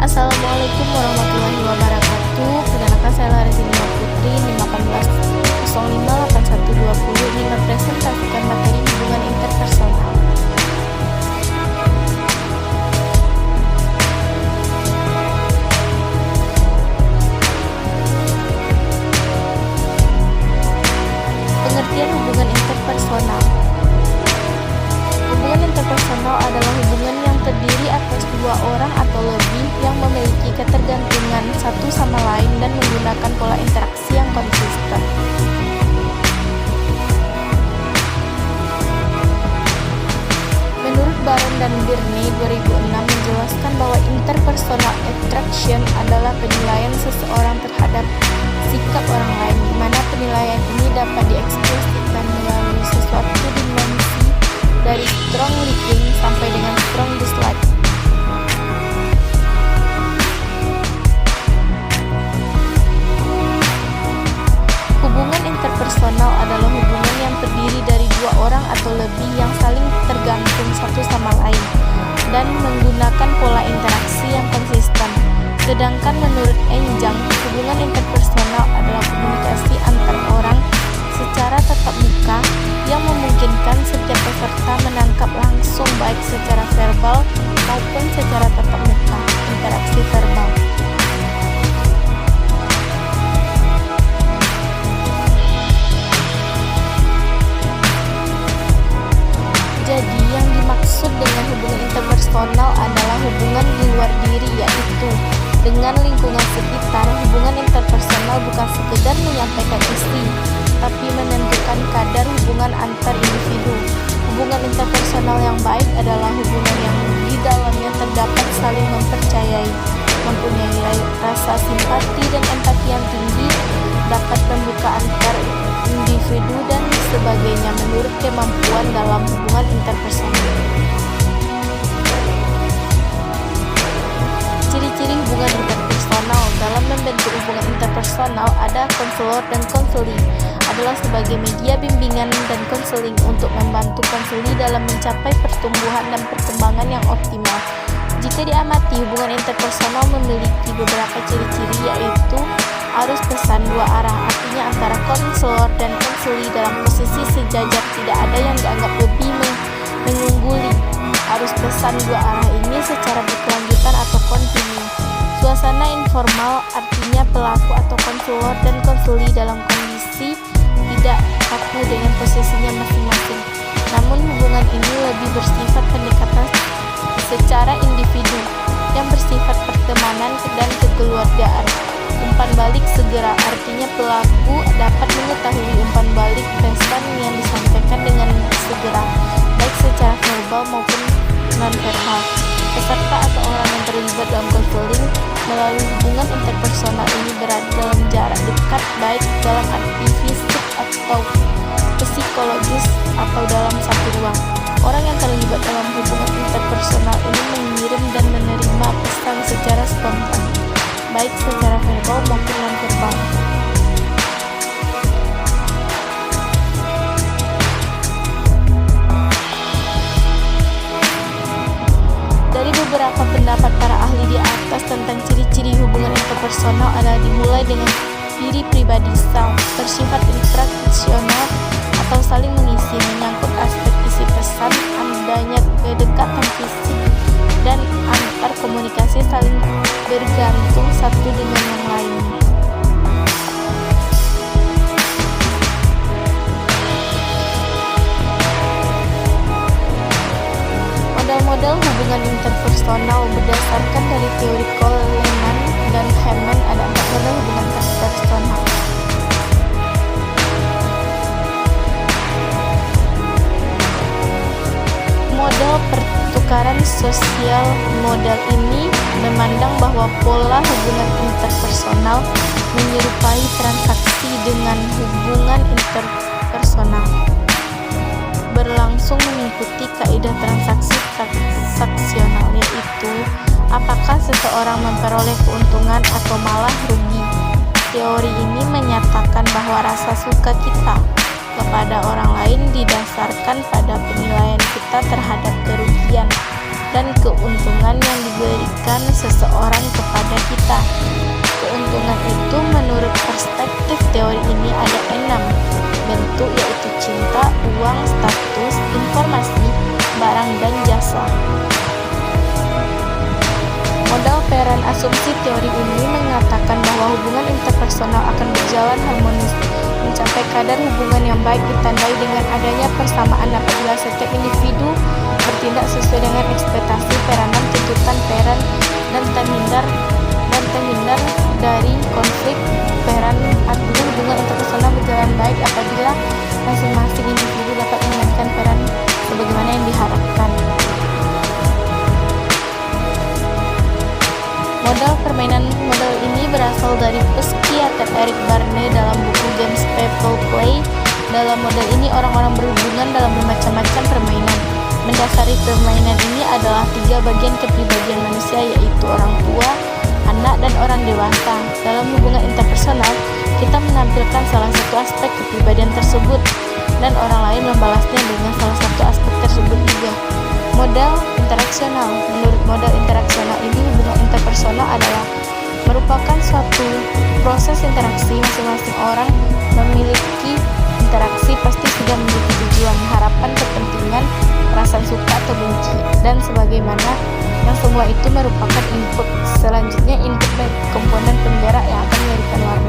Assalamualaikum warahmatullahi wabarakatuh. Perkenalkan saya Larisina Putri 518058120 ini mempresentasikan materi hubungan interpersonal. Pengertian hubungan interpersonal. Hubungan interpersonal adalah hubungan yang terdiri atas dua orang atau lebih yang memiliki ketergantungan satu sama lain dan menggunakan pola interaksi yang konsisten. Menurut Baron dan Birney 2006 menjelaskan bahwa interpersonal attraction adalah penilaian seseorang terhadap sikap orang lain, di mana penilaian ini dapat diekspresikan melalui sesuatu dimensi dari strong liking sampai dengan strong dislike. Hubungan interpersonal adalah hubungan yang terdiri dari dua orang atau lebih yang saling tergantung satu sama lain dan menggunakan pola interaksi yang konsisten. Sedangkan menurut Enjang, hubungan interpersonal adalah komunikasi antar orang secara tatap muka yang memungkinkan setiap peserta menangkap langsung baik secara verbal maupun secara tatap muka, interaksi verbal. Jadi yang dimaksud dengan hubungan interpersonal adalah hubungan di luar diri, yaitu dengan lingkungan sekitar. Hubungan interpersonal bukan sekedar menyampaikan isi, tapi menentukan kadar hubungan antar individu. Hubungan interpersonal yang baik adalah hubungan yang di dalamnya terdapat saling mempercayai, mempunyai rasa simpati dan empati yang tinggi, dapat membuka antar individu dan sebagainya menurut kemampuan dalam hubungan interpersonal. Ciri-ciri hubungan interpersonal. Dalam membentuk hubungan interpersonal ada konselor dan konseli adalah sebagai media bimbingan dan konseling untuk membantu konseli dalam mencapai pertumbuhan dan perkembangan yang optimal. Jika diamati, hubungan interpersonal memiliki beberapa ciri-ciri, yaitu arus pesan dua arah, artinya antara konselor dan konseli dalam posisi sejajar, tidak ada yang dianggap lebih mengungguli. Arus pesan dua arah ini secara berkelanjutan atau kontinu. Suasana informal, artinya pelaku atau konselor dan konseli dalam kondisi tidak kaku dengan posisinya masing-masing. Namun hubungan ini lebih bersifat pendekatan secara individu yang bersifat pertemanan dan kekeluargaan. Umpan balik segera, artinya pelaku dapat mengetahui umpan balik pesan yang disampaikan dengan segera, baik secara verbal maupun non-verbal. Peserta atau orang yang terlibat dalam konseling melalui hubungan interpersonal ini berada dalam jarak dekat, baik dalam arti fisik atau psikologis atau dalam satu ruang. Orang yang terlibat dalam hubungan interpersonal ini mengirim dan menerima pesan secara spontan, baik secara verbal maupun non-verbal. Dari beberapa pendapat para ahli di atas tentang ciri-ciri hubungan interpersonal adalah dimulai dengan diri pribadi, self, bersifat interaksional atau saling mengisi, menyangkut aspek isi pesan, adanya kedekatan fisik, dan antar komunikasi saling bergantung satu dengan yang lain. Model-model hubungan interpersonal berdasarkan dari teori Coleman dan Hammond ada 4 model hubungan interpersonal. Model pertukaran sosial. Model ini memandang bahwa pola hubungan interpersonal menyerupai transaksi dengan hubungan interpersonal, berlangsung mengikuti kaidah transaksi transaksional, yaitu apakah seseorang memperoleh keuntungan atau malah rugi. Teori ini menyatakan bahwa rasa suka kita kepada orang lain didasarkan pada penilaian kita terhadap kerugian dan keuntungan yang diberikan seseorang kepada kita. Keuntungan itu menurut perspektif teori ini ada 6 bentuk, yaitu cinta, uang, status, informasi, barang, dan jasa. Modal peran asumsi teori ini mengatakan bahwa hubungan interpersonal akan berjalan harmonis, mencapai kadar hubungan yang baik ditandai dengan adanya persamaan apabila setiap individu bertindak sesuai dengan ekspektasi peranan tuntutan peran dan terhindar dari konflik peran. Artinya hubungan interpersonal berjalan baik apabila masing-masing individu dapat memainkan peran sebagaimana yang diharapkan. Permainan model ini berasal dari psikiater Eric Barney dalam buku Games People Play. Dalam model ini orang-orang berhubungan dalam bermacam-macam permainan. Mendasari permainan ini adalah 3 bagian kepribadian manusia, yaitu orang tua, anak, dan orang dewasa. Dalam hubungan interpersonal, kita menampilkan salah satu aspek kepribadian tersebut dan orang lain membalasnya dengan salah satu aspek tersebut juga. Model interaksional. Menurut model interaksional ini, hubungan interpersonal adalah merupakan suatu proses interaksi. Masing-masing orang memiliki interaksi pasti sudah memiliki tujuan, harapan, kepentingan, perasaan suka atau benci, dan sebagaimana yang semua itu merupakan input. Selanjutnya, input komponen penggerak yang akan memberikan warna.